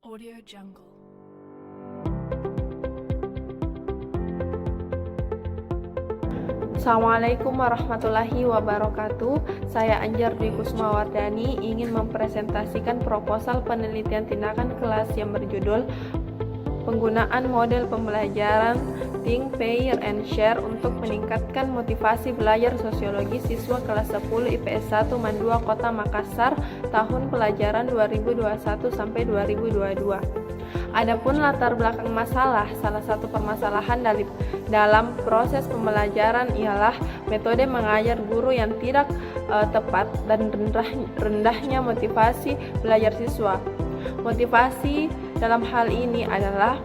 Audio Jungle. Assalamualaikum warahmatullahi wabarakatuh. Saya Anjar Dwi Kusmawardani ingin mempresentasikan proposal penelitian tindakan kelas yang berjudul penggunaan model pembelajaran Think, Pair, and Share untuk meningkatkan motivasi belajar sosiologi siswa kelas 10 IPS 1 MAN 2 Kota Makassar tahun pelajaran 2021 sampai 2022. Adapun latar belakang masalah, salah satu permasalahan dalam proses pembelajaran ialah metode mengajar guru yang tidak tepat dan rendahnya motivasi belajar siswa. Motivasi dalam hal ini adalah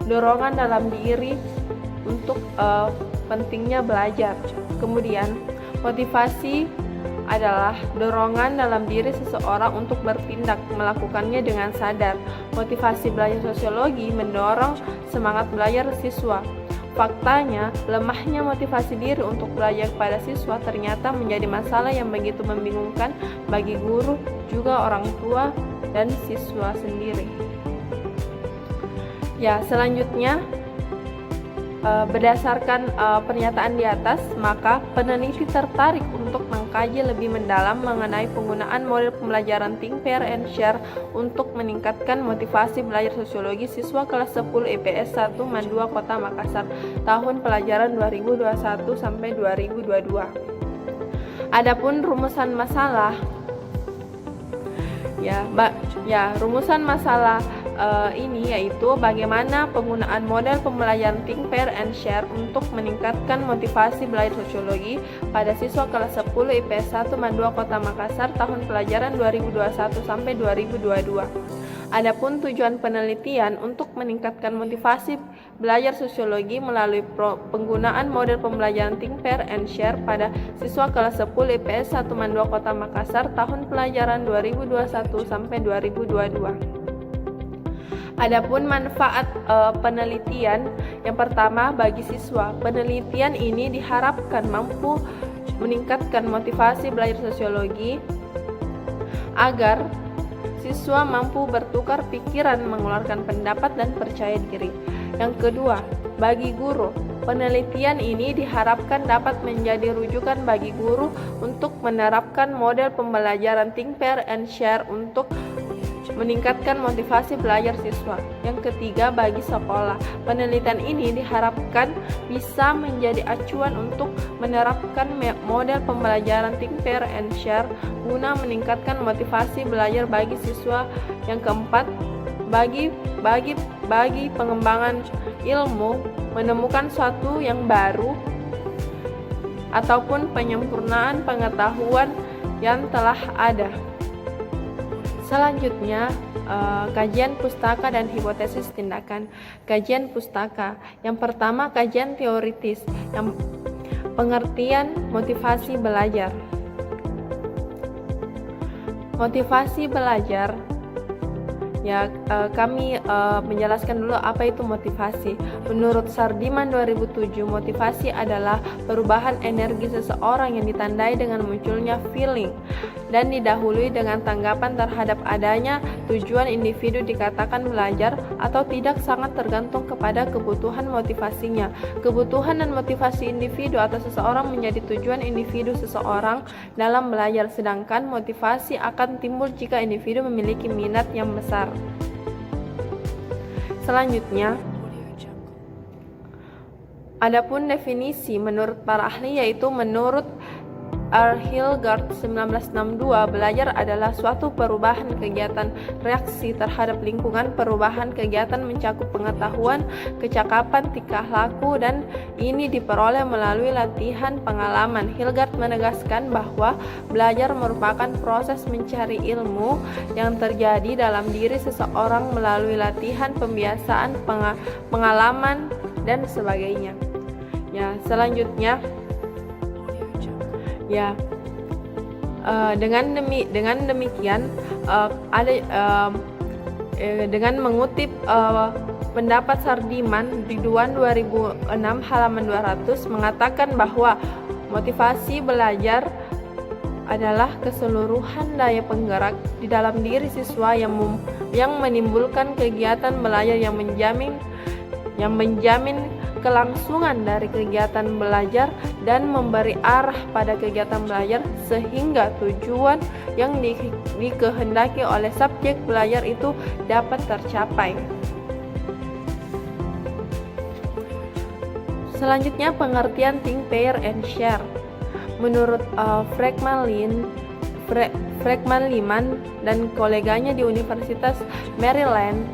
dorongan dalam diri untuk pentingnya belajar. Kemudian, motivasi adalah dorongan dalam diri seseorang untuk bertindak, melakukannya dengan sadar. Motivasi belajar sosiologi mendorong semangat belajar siswa. Faktanya, lemahnya motivasi diri untuk belajar pada siswa ternyata menjadi masalah yang begitu membingungkan bagi guru, juga orang tua, dan siswa sendiri. Ya, selanjutnya, berdasarkan pernyataan di atas, maka peneliti tertarik untuk mengkaji lebih mendalam mengenai penggunaan model pembelajaran Think, Pair, and Share untuk meningkatkan motivasi belajar sosiologi siswa kelas 10 IPS 1 MAN 2 Kota Makassar tahun pelajaran 2021 sampai 2022. Adapun rumusan masalah, rumusan masalah ini yaitu bagaimana penggunaan model pembelajaran Think, Pair, and Share untuk meningkatkan motivasi belajar sosiologi pada siswa kelas 10 IPS 1 MAN 2 Kota Makassar tahun pelajaran 2021 sampai 2022. Adapun tujuan penelitian untuk meningkatkan motivasi belajar sosiologi melalui penggunaan model pembelajaran Think, Pair, and Share pada siswa kelas 10 IPS 1 MAN 2 Kota Makassar tahun pelajaran 2021 sampai 2022. Adapun manfaat penelitian, yang pertama bagi siswa, penelitian ini diharapkan mampu meningkatkan motivasi belajar sosiologi agar siswa mampu bertukar pikiran, mengeluarkan pendapat, dan percaya diri. Yang kedua, bagi guru, penelitian ini diharapkan dapat menjadi rujukan bagi guru untuk menerapkan model pembelajaran Think, Pair, and Share untuk meningkatkan motivasi belajar siswa. Yang ketiga, bagi sekolah, penelitian ini diharapkan bisa menjadi acuan untuk menerapkan model pembelajaran Think, Pair, and Share guna meningkatkan motivasi belajar bagi siswa. Yang keempat, bagi pengembangan ilmu, menemukan suatu yang baru ataupun penyempurnaan pengetahuan yang telah ada. Selanjutnya, kajian pustaka dan hipotesis tindakan. Kajian pustaka. Yang pertama, kajian teoritis. Yang pengertian motivasi belajar. Motivasi belajar. Kami menjelaskan dulu apa itu motivasi. Menurut Sardiman 2007, motivasi adalah perubahan energi seseorang yang ditandai dengan munculnya feeling dan didahului dengan tanggapan terhadap adanya tujuan. Individu dikatakan belajar atau tidak sangat tergantung kepada kebutuhan motivasinya. Kebutuhan dan motivasi individu atau seseorang menjadi tujuan individu seseorang dalam belajar, sedangkan motivasi akan timbul jika individu memiliki minat yang besar. Selanjutnya, adapun definisi menurut para ahli, yaitu menurut R. Hilgard 1962, belajar adalah suatu perubahan kegiatan reaksi terhadap lingkungan. Perubahan kegiatan mencakup pengetahuan, kecakapan, tingkah laku, dan ini diperoleh melalui latihan pengalaman. Hilgard menegaskan bahwa belajar merupakan proses mencari ilmu yang terjadi dalam diri seseorang melalui latihan, pembiasaan, pengalaman, dan sebagainya. Selanjutnya, dengan demikian dengan mengutip pendapat Sardiman Ridwan 2006 halaman 200 mengatakan bahwa motivasi belajar adalah keseluruhan daya penggerak di dalam diri siswa yang menimbulkan kegiatan belajar yang menjamin kelangsungan dari kegiatan belajar dan memberi arah pada kegiatan belajar sehingga tujuan yang dikehendaki oleh subjek belajar itu dapat tercapai. Selanjutnya, pengertian think, pair, and share. Menurut Franklin Liman dan koleganya di Universitas Maryland,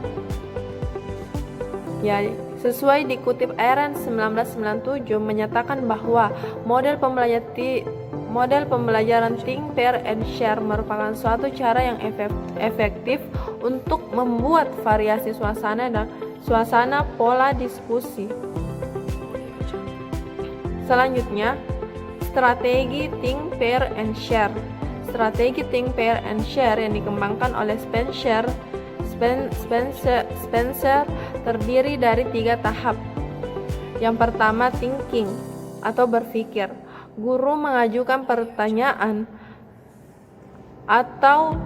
sesuai dikutip Aaron 1997 menyatakan bahwa model pembelajaran think, pair, and share merupakan suatu cara yang efektif untuk membuat variasi suasana pola diskusi. Selanjutnya, strategi think, pair, and share. Strategi think, pair, and share yang dikembangkan oleh Spencer terdiri dari 3 tahap. Yang pertama, thinking atau berpikir. Guru mengajukan pertanyaan atau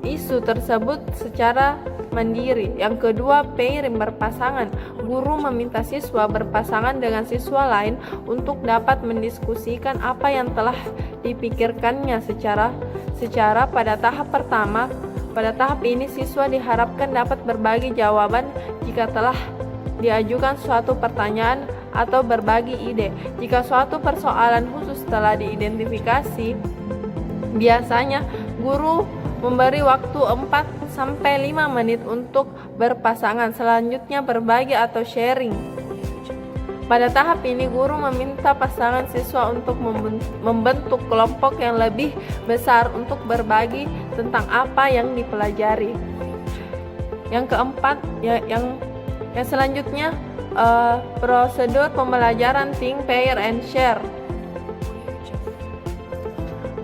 isu tersebut secara mandiri. Yang kedua, pairing, berpasangan. Guru meminta siswa berpasangan dengan siswa lain untuk dapat mendiskusikan apa yang telah dipikirkannya secara pada tahap pertama. Pada tahap ini siswa diharapkan dapat berbagi jawaban jika telah diajukan suatu pertanyaan atau berbagi ide. Jika suatu persoalan khusus telah diidentifikasi, biasanya guru memberi waktu 4-5 menit untuk berpasangan. Selanjutnya, berbagi atau sharing. Pada tahap ini, guru meminta pasangan siswa untuk membentuk kelompok yang lebih besar untuk berbagi tentang apa yang dipelajari. Yang keempat, yang selanjutnya, prosedur pembelajaran think, pair, and share.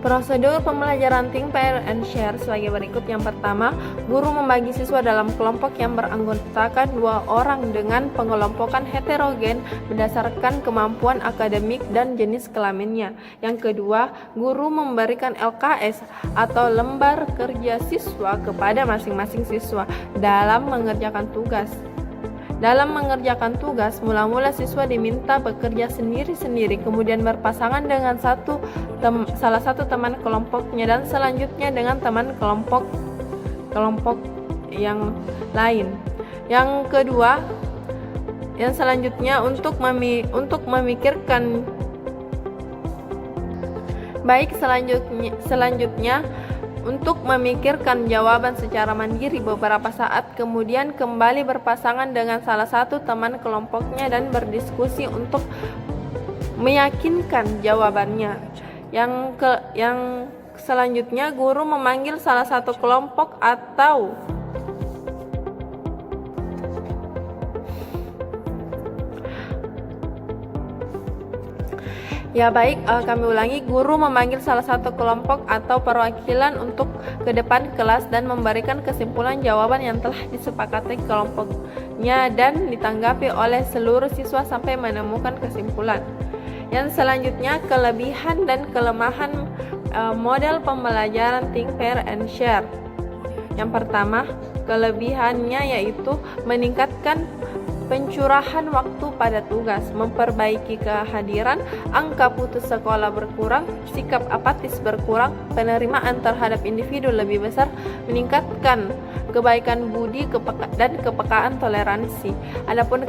Prosedur pembelajaran think, pair, and share sebagai berikut. Yang pertama, guru membagi siswa dalam kelompok yang beranggotakan 2 orang dengan pengelompokan heterogen berdasarkan kemampuan akademik dan jenis kelaminnya. Yang kedua, guru memberikan LKS atau lembar kerja siswa kepada masing-masing siswa dalam mengerjakan tugas. Dalam mengerjakan tugas, mula-mula siswa diminta bekerja sendiri-sendiri, kemudian berpasangan dengan salah satu teman kelompoknya, dan selanjutnya dengan teman kelompok yang lain. Yang kedua, yang selanjutnya untuk memikirkan untuk memikirkan jawaban secara mandiri beberapa saat, kemudian kembali berpasangan dengan salah satu teman kelompoknya dan berdiskusi untuk meyakinkan jawabannya. Yang selanjutnya, guru memanggil salah satu kelompok atau kami ulangi, guru memanggil salah satu kelompok atau perwakilan untuk ke depan kelas dan memberikan kesimpulan jawaban yang telah disepakati kelompoknya dan ditanggapi oleh seluruh siswa sampai menemukan kesimpulan. Yang selanjutnya, kelebihan dan kelemahan model pembelajaran think, pair, and share. Yang pertama, kelebihannya yaitu meningkatkan pencurahan waktu pada tugas, memperbaiki kehadiran, angka putus sekolah berkurang, sikap apatis berkurang, penerimaan terhadap individu lebih besar, meningkatkan kebaikan budi dan kepekaan toleransi. Adapun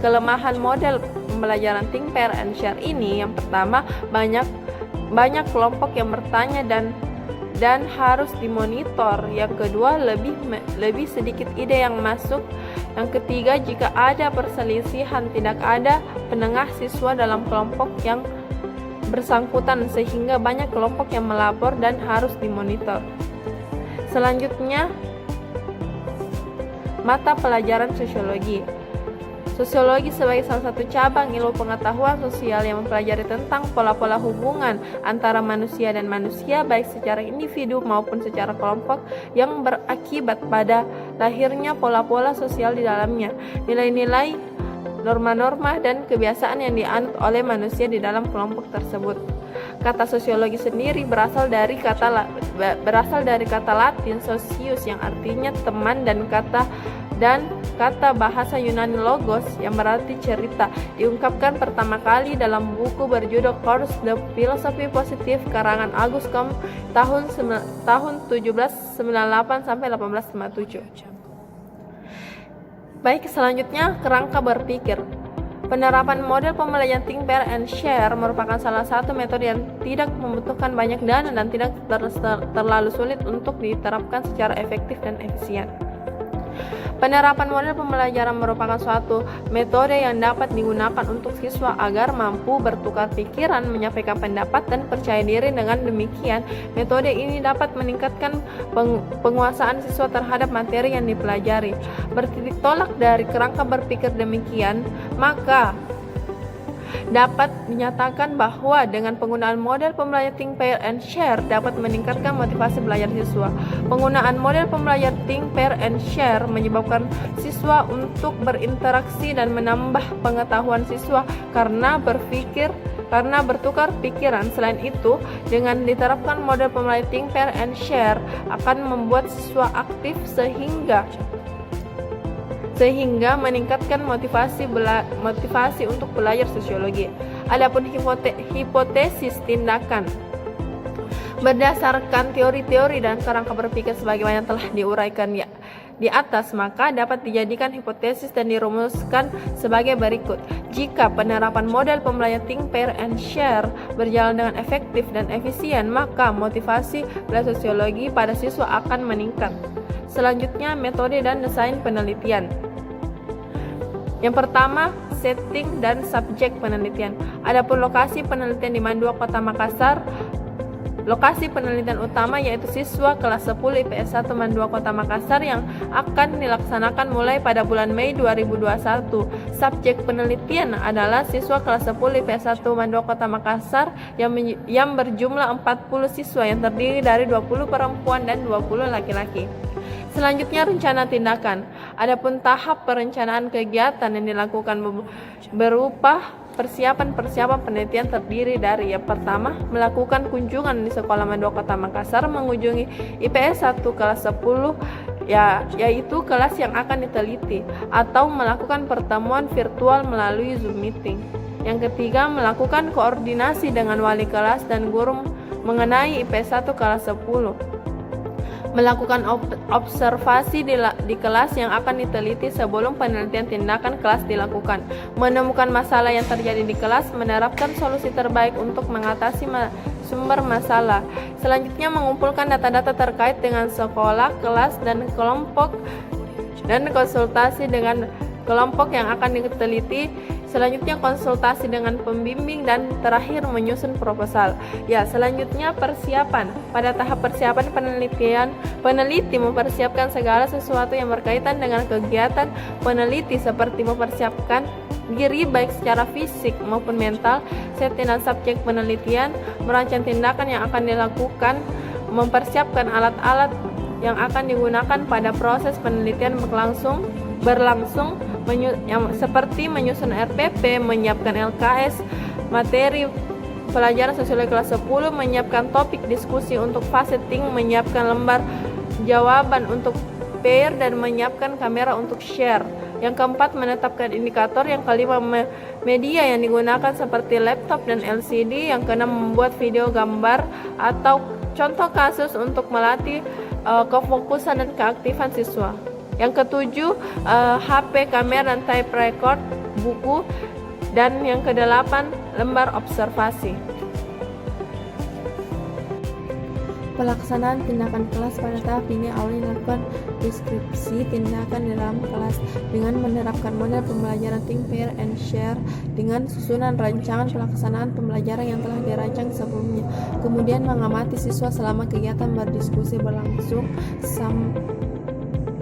kelemahan model pembelajaran think, pair, and share ini, yang pertama, banyak kelompok yang bertanya dan harus dimonitor. Yang kedua, lebih sedikit ide yang masuk. Yang ketiga, jika ada perselisihan, tidak ada penengah siswa dalam kelompok yang bersangkutan sehingga banyak kelompok yang melapor dan harus dimonitor. Selanjutnya, mata pelajaran sosiologi. Sosiologi sebagai salah satu cabang ilmu pengetahuan sosial yang mempelajari tentang pola-pola hubungan antara manusia dan manusia, baik secara individu maupun secara kelompok, yang berakibat pada lahirnya pola-pola sosial di dalamnya, nilai-nilai, norma-norma, dan kebiasaan yang dianut oleh manusia di dalam kelompok tersebut. Kata sosiologi sendiri berasal dari kata Latin socius yang artinya teman, dan kata bahasa Yunani logos yang berarti cerita, diungkapkan pertama kali dalam buku berjudul Course the Philosophy Positive karangan Auguste Comte tahun 1798 sampai 1857. Baik, selanjutnya kerangka berpikir. Penerapan model pembelajaran think, pair, and share merupakan salah satu metode yang tidak membutuhkan banyak dana dan tidak terlalu sulit untuk diterapkan secara efektif dan efisien. Penerapan model pembelajaran merupakan suatu metode yang dapat digunakan untuk siswa agar mampu bertukar pikiran, menyampaikan pendapat, dan percaya diri. Dengan demikian, metode ini dapat meningkatkan penguasaan siswa terhadap materi yang dipelajari. Bertitik tolak dari kerangka berpikir demikian, maka dapat dinyatakan bahwa dengan penggunaan model pembelajaran think, pair, and share dapat meningkatkan motivasi belajar siswa. Penggunaan model pembelajaran think, pair, and share menyebabkan siswa untuk berinteraksi dan menambah pengetahuan siswa karena bertukar pikiran. Selain itu, dengan diterapkan model pembelajaran think, pair, and share akan membuat siswa aktif sehingga meningkatkan motivasi untuk belajar sosiologi. Adapun hipotesis tindakan berdasarkan teori-teori dan kerangka berpikir sebagaimana yang telah diuraikan di atas, maka dapat dijadikan hipotesis dan dirumuskan sebagai berikut. Jika penerapan model pembelajaran think, pair, and share berjalan dengan efektif dan efisien, maka motivasi belajar sosiologi pada siswa akan meningkat. Selanjutnya, metode dan desain penelitian. Yang pertama, setting dan subjek penelitian. Adapun lokasi penelitian di Mandua Kota Makassar, lokasi penelitian utama yaitu siswa kelas 10 IPS 1 Mandua Kota Makassar yang akan dilaksanakan mulai pada bulan Mei 2021. Subjek penelitian adalah siswa kelas 10 IPS 1 Mandua Kota Makassar yang berjumlah 40 siswa yang terdiri dari 20 perempuan dan 20 laki-laki. Selanjutnya, rencana tindakan. Adapun tahap perencanaan kegiatan yang dilakukan berupa persiapan penelitian terdiri dari yang pertama, melakukan kunjungan di sekolah Mandua Kota Makassar, mengunjungi IPS 1 kelas 10 yaitu kelas yang akan diteliti, atau melakukan pertemuan virtual melalui Zoom meeting. Yang ketiga, melakukan koordinasi dengan wali kelas dan guru mengenai IPS 1 kelas 10. Melakukan observasi di kelas yang akan diteliti sebelum penelitian tindakan kelas dilakukan. Menemukan masalah yang terjadi di kelas, menerapkan solusi terbaik untuk mengatasi sumber masalah. Selanjutnya, mengumpulkan data-data terkait dengan sekolah, kelas, dan kelompok, dan konsultasi dengan kelompok yang akan diteliti. Selanjutnya, konsultasi dengan pembimbing, dan terakhir menyusun proposal. Selanjutnya persiapan. Pada tahap persiapan peneliti mempersiapkan segala sesuatu yang berkaitan dengan kegiatan peneliti seperti mempersiapkan diri baik secara fisik maupun mental, setting dan subjek penelitian, merancang tindakan yang akan dilakukan, mempersiapkan alat-alat yang akan digunakan pada proses penelitian berlangsung seperti menyusun RPP, menyiapkan LKS, materi pelajaran sosiologi kelas 10, menyiapkan topik diskusi untuk fase think, menyiapkan lembar jawaban untuk pair, dan menyiapkan kamera untuk share. Yang keempat, menetapkan indikator. Yang kelima, media yang digunakan seperti laptop dan LCD. Yang keenam, membuat video gambar atau contoh kasus untuk melatih kefokusan dan keaktifan siswa. Yang ketujuh, HP, kamera, dan tape record, buku. Dan yang kedelapan, lembar observasi. Pelaksanaan tindakan kelas pada tahap ini awalnya dilakukan deskripsi tindakan di dalam kelas dengan menerapkan model pembelajaran think, pair, and share dengan susunan rancangan pelaksanaan pembelajaran yang telah dirancang sebelumnya. Kemudian mengamati siswa selama kegiatan berdiskusi berlangsung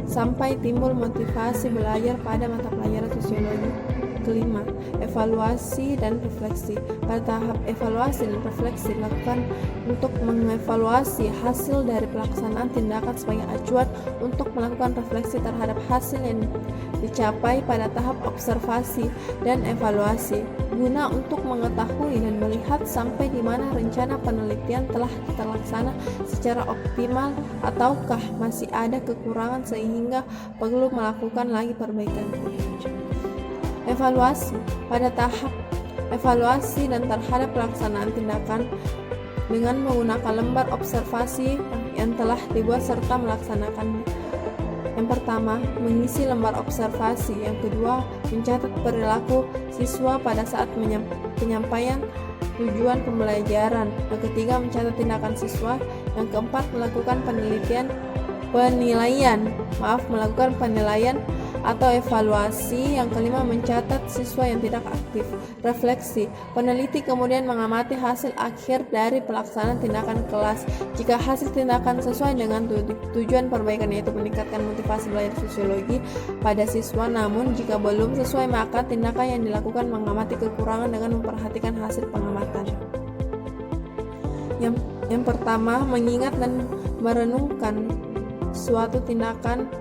sampai timbul motivasi belajar pada mata pelajaran sosiologi. Kelima, evaluasi dan refleksi. Pada tahap evaluasi dan refleksi dilakukan untuk mengevaluasi hasil dari pelaksanaan tindakan sebagai acuan untuk melakukan refleksi terhadap hasil yang dicapai pada tahap observasi dan evaluasi, guna untuk mengetahui dan melihat sampai di mana rencana penelitian telah terlaksana secara optimal ataukah masih ada kekurangan sehingga perlu melakukan lagi perbaikan. Evaluasi. Pada tahap evaluasi dan terhadap pelaksanaan tindakan dengan menggunakan lembar observasi yang telah dibuat serta melaksanakannya. Yang pertama, mengisi lembar observasi. Yang kedua, mencatat perilaku siswa pada saat penyampaian tujuan pembelajaran. Yang ketiga, mencatat tindakan siswa. Yang keempat, melakukan melakukan penilaian atau evaluasi. Yang kelima, mencatat siswa yang tidak aktif. Refleksi. Peneliti kemudian mengamati hasil akhir dari pelaksanaan tindakan kelas. Jika hasil tindakan sesuai dengan tujuan perbaikan, yaitu meningkatkan motivasi belajar sosiologi pada siswa, namun jika belum sesuai, maka tindakan yang dilakukan mengamati kekurangan dengan memperhatikan hasil pengamatan. Yang pertama, mengingat dan merenungkan suatu tindakan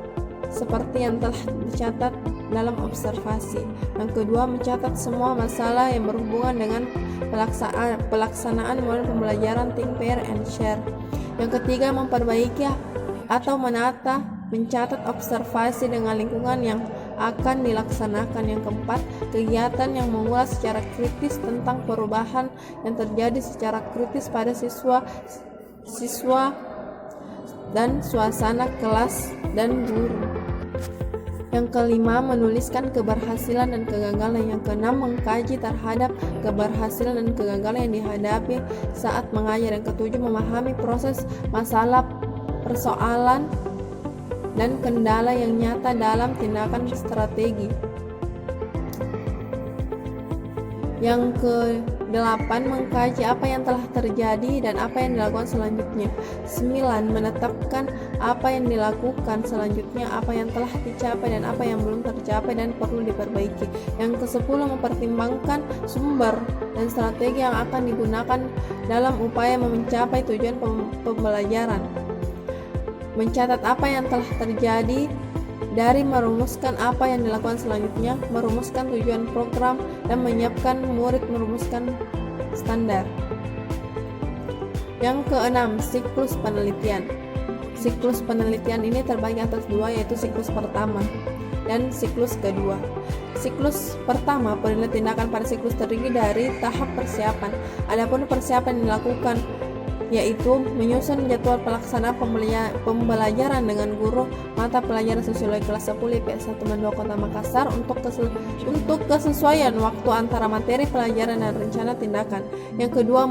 seperti yang telah dicatat dalam observasi. Yang kedua, mencatat semua masalah yang berhubungan dengan pelaksanaan model pembelajaran think, pair, and share. Yang ketiga, memperbaiki atau menata, mencatat observasi dengan lingkungan yang akan dilaksanakan. Yang keempat, kegiatan yang mengulas secara kritis tentang perubahan yang terjadi secara kritis pada siswa dan suasana kelas dan guru. Yang kelima, menuliskan keberhasilan dan kegagalan. Yang keenam, mengkaji terhadap keberhasilan dan kegagalan yang dihadapi saat mengajar. Yang ketujuh, memahami proses, masalah, persoalan, dan kendala yang nyata dalam tindakan strategi. Yang ke-8, mengkaji apa yang telah terjadi dan apa yang dilakukan selanjutnya. 9, menetapkan apa yang dilakukan selanjutnya, apa yang telah dicapai dan apa yang belum tercapai dan perlu diperbaiki. Yang ke-10, mempertimbangkan sumber dan strategi yang akan digunakan dalam upaya mencapai tujuan pembelajaran. Mencatat apa yang telah terjadi dari merumuskan apa yang dilakukan selanjutnya, merumuskan tujuan program, dan menyiapkan murid merumuskan standar. Yang keenam, siklus penelitian. Siklus penelitian ini terbagi atas dua, yaitu siklus pertama dan siklus kedua. Siklus pertama, penelitian tindakan pada siklus terdiri dari tahap persiapan. Adapun persiapan yang dilakukan yaitu menyusun jadwal pelaksanaan pembelajaran dengan guru mata pelajaran sosiologi kelas 10 IPS 1 Mandua Kota Makassar untuk kesesuaian waktu antara materi pelajaran dan rencana tindakan. Yang kedua,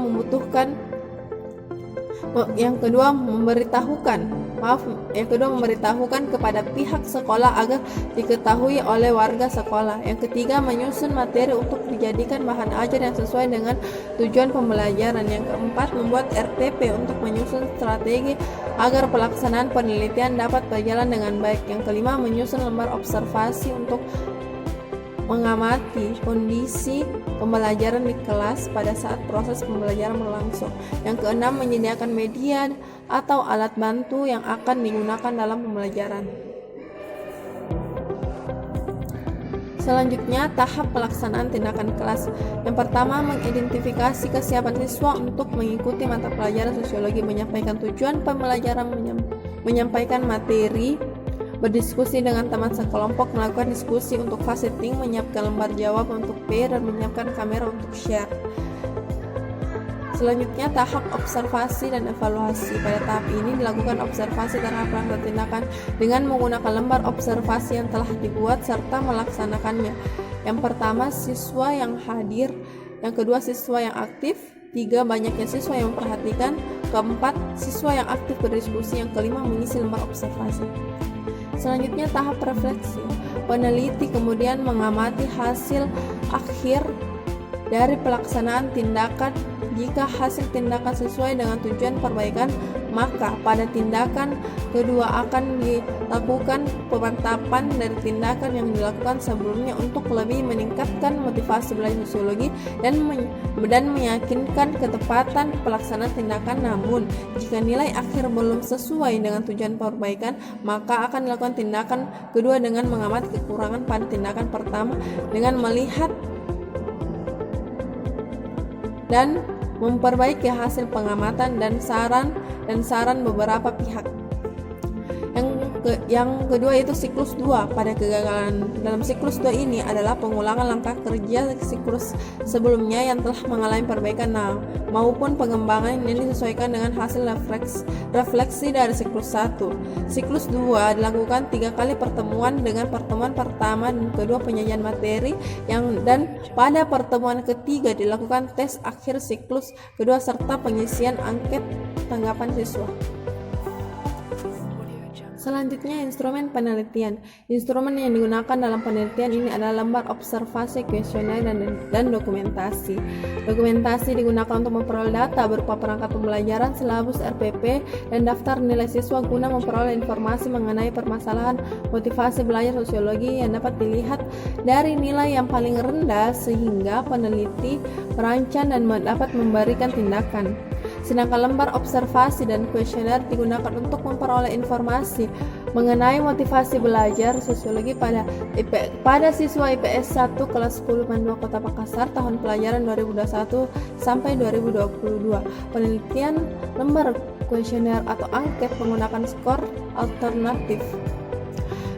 memberitahukan kepada pihak sekolah agar diketahui oleh warga sekolah. Yang ketiga, menyusun materi untuk dijadikan bahan ajar yang sesuai dengan tujuan pembelajaran. Yang keempat, membuat RTP untuk menyusun strategi agar pelaksanaan penelitian dapat berjalan dengan baik. Yang kelima, menyusun lembar observasi untuk mengamati kondisi pembelajaran di kelas pada saat proses pembelajaran berlangsung. Yang keenam, menyediakan media atau alat bantu yang akan digunakan dalam pembelajaran. Selanjutnya, tahap pelaksanaan tindakan kelas. Yang pertama, mengidentifikasi kesiapan siswa untuk mengikuti mata pelajaran sosiologi, menyampaikan tujuan pembelajaran, menyampaikan materi, berdiskusi dengan teman sekelompok, melakukan diskusi untuk fase think, menyiapkan lembar jawab untuk pair, dan menyiapkan kamera untuk share. Selanjutnya, tahap observasi dan evaluasi. Pada tahap ini dilakukan observasi terhadap pelaksanaan tindakan dengan menggunakan lembar observasi yang telah dibuat serta melaksanakannya. Yang pertama, siswa yang hadir. Yang kedua, siswa yang aktif. 3, banyaknya siswa yang memperhatikan. Keempat, siswa yang aktif berdiskusi. Yang kelima, mengisi lembar observasi. Selanjutnya, tahap refleksi. Peneliti kemudian mengamati hasil akhir dari pelaksanaan tindakan. Jika hasil tindakan sesuai dengan tujuan perbaikan, maka pada tindakan kedua akan dilakukan pemantapan dari tindakan yang dilakukan sebelumnya untuk lebih meningkatkan motivasi belajar sosiologi dan meyakinkan ketepatan pelaksanaan tindakan. Namun, jika nilai akhir belum sesuai dengan tujuan perbaikan, maka akan dilakukan tindakan kedua dengan mengamati kekurangan pada tindakan pertama dengan melihat dan memperbaiki hasil pengamatan dan saran beberapa pihak. Yang kedua itu siklus 2. Pada kegagalan dalam siklus 2 ini adalah pengulangan langkah kerja siklus sebelumnya yang telah mengalami perbaikan maupun pengembangan yang disesuaikan dengan hasil refleksi dari siklus 1. Siklus 2 dilakukan 3 kali pertemuan, dengan pertemuan pertama dan kedua penyajian materi dan pada pertemuan ketiga dilakukan tes akhir siklus kedua serta pengisian angket tanggapan siswa. Selanjutnya, instrumen penelitian. Instrumen yang digunakan dalam penelitian ini adalah lembar observasi, kuesioner, dan dokumentasi. Dokumentasi digunakan untuk memperoleh data berupa perangkat pembelajaran, silabus, RPP, dan daftar nilai siswa guna memperoleh informasi mengenai permasalahan motivasi belajar sosiologi yang dapat dilihat dari nilai yang paling rendah sehingga peneliti merancang dan dapat memberikan tindakan. Sedangkan lembar observasi dan kuesioner digunakan untuk memperoleh informasi mengenai motivasi belajar sosiologi pada siswa IPS 1 kelas 10 Mandua Kota Makassar tahun pelajaran 2021 sampai 2022. Penelitian lembar kuesioner atau angket menggunakan skor alternatif.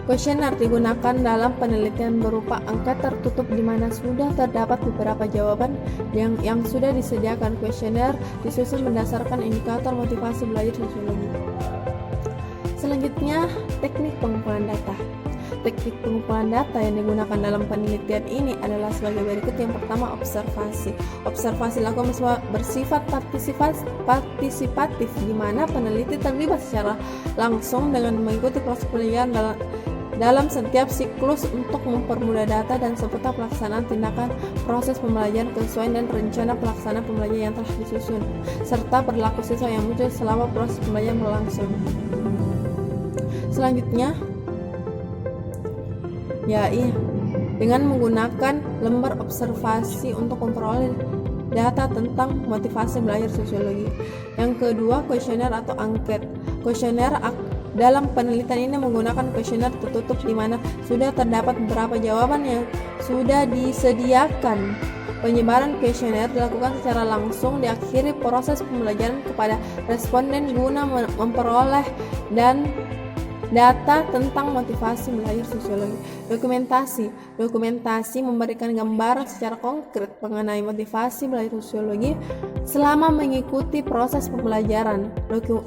Kuesioner digunakan dalam penelitian berupa angka tertutup di mana sudah terdapat beberapa jawaban yang sudah disediakan. Kuesioner disusun berdasarkan indikator motivasi belajar sosiologi. Selanjutnya, teknik pengumpulan data. Teknik pengumpulan data yang digunakan dalam penelitian ini adalah sebagai berikut. Yang pertama, observasi. Observasi dilakukan bersifat partisipatif di mana peneliti terlibat secara langsung dengan mengikuti proses penelitian dalam setiap siklus untuk mempermudah data dan seputar pelaksanaan tindakan proses pembelajaran, kesesuaian dan rencana pelaksanaan pembelajaran yang telah disusun, serta perilaku siswa yang muncul selama proses pembelajaran berlangsung. Selanjutnya, dengan menggunakan lembar observasi untuk memperoleh data tentang motivasi belajar sosiologi. Yang kedua, kuesioner atau angket. Kuesioner dalam penelitian ini menggunakan kuesioner tertutup di mana sudah terdapat beberapa jawaban yang sudah disediakan. Penyebaran kuesioner dilakukan secara langsung di akhir proses pembelajaran kepada responden guna memperoleh data tentang motivasi belajar sosiologi. Dokumentasi memberikan gambaran secara konkret mengenai motivasi belajar sosiologi selama mengikuti proses pembelajaran.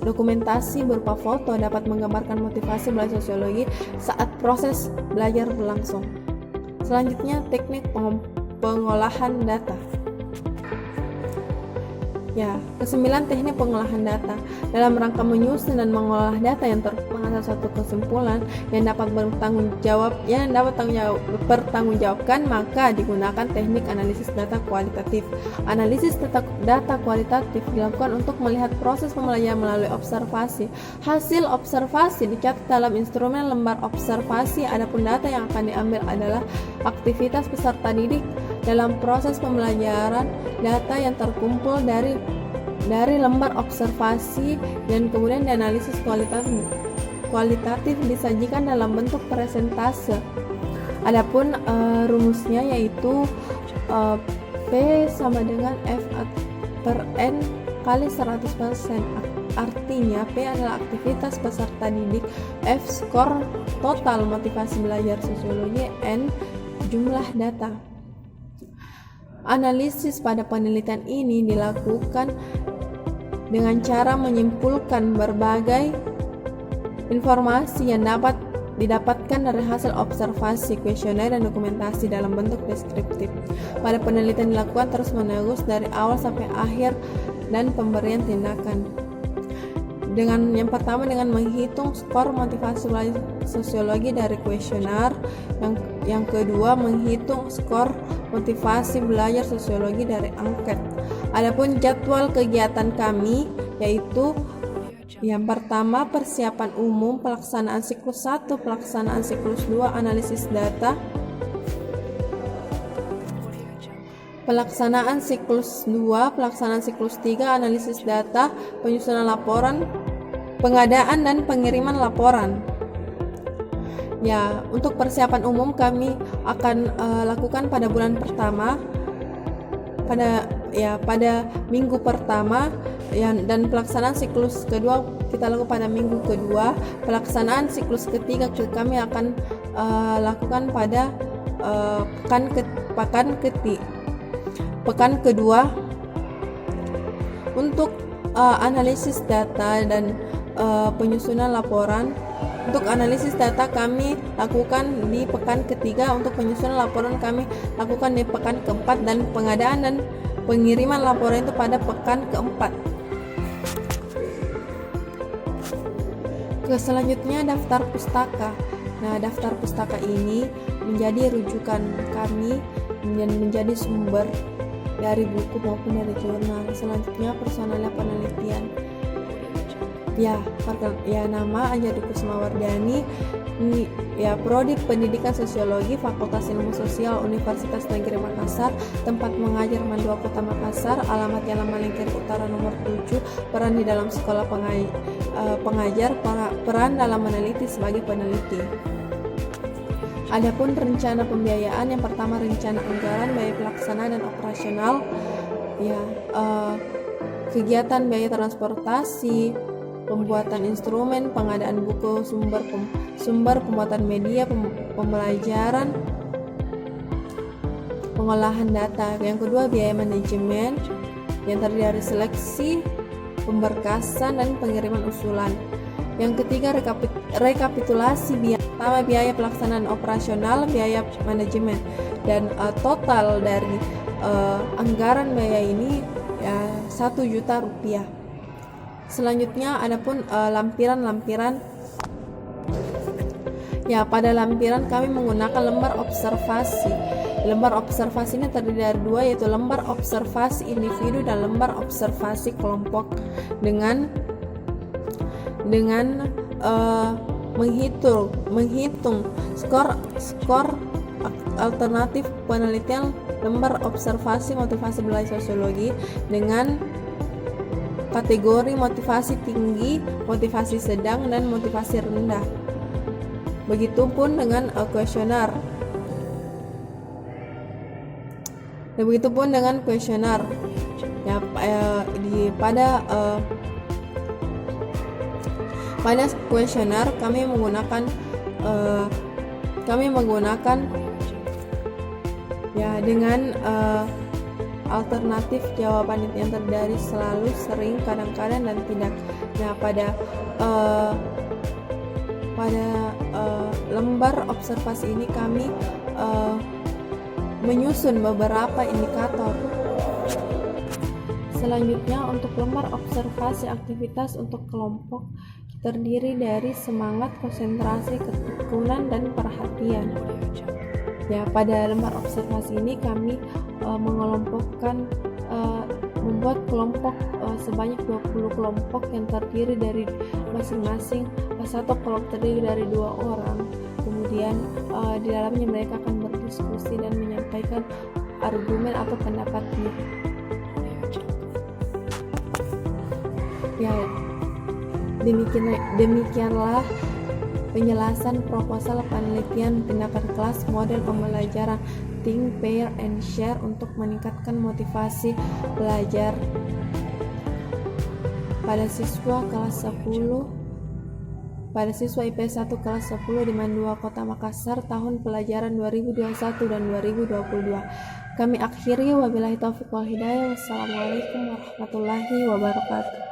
Dokumentasi berupa foto dapat menggambarkan motivasi belajar sosiologi saat proses belajar berlangsung. Selanjutnya, teknik pengolahan data. Kesembilan, teknik pengolahan data. Dalam rangka menyusun dan mengolah data yang menghasilkan suatu kesimpulan yang dapat bertanggungjawabkan, maka digunakan teknik analisis data kualitatif. Analisis data kualitatif dilakukan untuk melihat proses pembelajaran melalui observasi. Hasil observasi dicatat dalam instrumen lembar observasi. Adapun data yang akan diambil adalah aktivitas peserta didik dalam proses pembelajaran. Data yang terkumpul dari lembar observasi dan kemudian dianalisis kualitatif disajikan dalam bentuk persentase. Adapun rumusnya yaitu P sama dengan F per N kali 100%. Artinya P adalah aktivitas peserta didik, F skor total motivasi belajar sosiologi, N jumlah data. Analisis pada penelitian ini dilakukan dengan cara menyimpulkan berbagai informasi yang dapat didapatkan dari hasil observasi, kuesioner, dan dokumentasi dalam bentuk deskriptif. Pada penelitian dilakukan terus-menerus dari awal sampai akhir dan pemberian tindakan. Yang pertama dengan menghitung skor motivasi belajar sosiologi dari kuesioner. Yang kedua menghitung skor motivasi belajar sosiologi dari angket. Adapun jadwal kegiatan kami yaitu Yang pertama, persiapan umum, pelaksanaan siklus 1, pelaksanaan siklus 2, analisis data. Pelaksanaan siklus 2, pelaksanaan siklus 3, analisis data, penyusunan laporan, pengadaan dan pengiriman laporan. Ya, untuk persiapan umum kami akan lakukan pada bulan pertama, pada minggu pertama, ya, dan pelaksanaan siklus kedua kita lakukan pada minggu kedua. Pelaksanaan siklus ketiga kami akan lakukan pada pekan kedua. Untuk analisis data dan penyusunan laporan. Untuk analisis data kami lakukan di pekan ketiga, untuk penyusunan laporan kami lakukan di pekan keempat, dan pengadaan dan pengiriman laporan itu pada pekan keempat. Selanjutnya daftar pustaka. Nah, daftar pustaka ini menjadi rujukan kami dan menjadi sumber dari buku maupun dari jurnal. Selanjutnya personalia penelitian. Nama Anjali Kusumawardhani, Prodi Pendidikan Sosiologi, Fakultas Ilmu Sosial, Universitas Negeri Makassar, tempat mengajar Mandua Kota Makassar, alamat Jalan Malengkeri Utara nomor 7, peran di dalam sekolah pengajar, peran dalam meneliti sebagai peneliti. Adapun rencana pembiayaan, yang pertama rencana anggaran, biaya pelaksana dan operasional, kegiatan biaya transportasi, pembuatan instrumen, pengadaan buku, sumber pembuatan media, pembelajaran, pengolahan data. Yang kedua biaya manajemen yang terdiri dari seleksi, pemberkasan, dan pengiriman usulan. Yang ketiga rekapitulasi biaya. Pertama biaya pelaksanaan operasional, biaya manajemen, dan total dari anggaran biaya ini 1 juta rupiah. Selanjutnya adapun lampiran-lampiran. Pada lampiran kami menggunakan lembar observasi. Lembar observasi ini terdiri dari 2, yaitu lembar observasi individu dan lembar observasi kelompok. Dengan menghitung skor alternatif penelitian lembar observasi motivasi belajar sosiologi dengan kategori motivasi tinggi, motivasi sedang, dan motivasi rendah. Begitupun dengan kuesioner. Pada kuesioner kami menggunakan dengan alternatif jawaban yang terdiri dari selalu, sering, kadang-kadang, dan tidak. Nah, pada lembar observasi ini kami menyusun beberapa indikator. Selanjutnya untuk lembar observasi aktivitas untuk kelompok terdiri dari semangat, konsentrasi, ketekunan, dan perhatian. Pada lembar observasi ini kami membuat kelompok sebanyak 20 kelompok yang terdiri dari masing-masing satu kelompok terdiri dari 2 orang. Kemudian di dalamnya mereka akan berdiskusi dan menyampaikan argumen atau pendapatnya. Demikianlah penjelasan proposal penelitian tindakan kelas model pembelajaran Think, Pair, and Share untuk meningkatkan motivasi belajar pada siswa IP 1 kelas 10 di Mandua Kota Makassar tahun pelajaran 2021 dan 2022. Kami akhiri, wabillahi taufiq wal hidayah. Wassalamualaikum warahmatullahi wabarakatuh.